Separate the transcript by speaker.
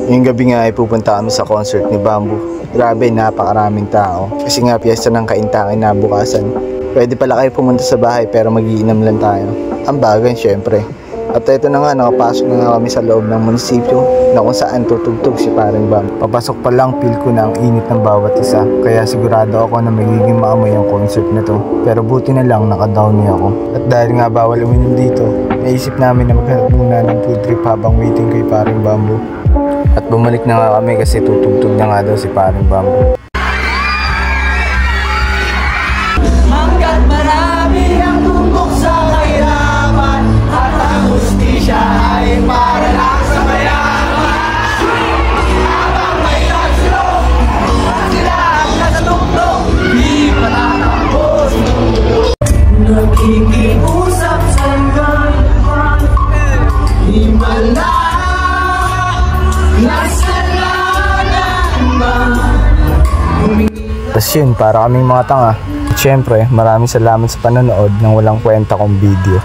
Speaker 1: Yung gabi nga ay pupunta kami sa concert ni Bamboo. Grabe, napakaraming tao. Kasi nga piyesta ng Kaintakin na bukasan. Pwede pala kayo pumunta sa bahay pero mag-iinam lang tayo. Ang bagay syempre. At ito na nga, nakapasok na nga kami sa loob ng munisipyo na kung saan tutugtog si Paring Bamboo. Papasok pa lang, feel ko na ang init ng bawat isa. Kaya sigurado ako na magiging maamoy ang concert na to. Pero buti na lang naka-downy ako. At dahil nga bawal uminom dito, naisip namin na maghanap muna ng food trip habang waiting kay Paring Bamboo. At bumalik na nga kami kasi tutugtog na nga daw si Paring Bamboo.
Speaker 2: Hanggat marami ang tumbok sa kahirapan at ang hustisya ay para lang sa mayaman. Habang may tagsilo at sila ang nasatugtog, di matatapos. Nakikiusap sa ngayon, himala.
Speaker 1: Tapos yun, para kaming mga tanga. At syempre, maraming salamat sa panonood ng walang kwenta kong video.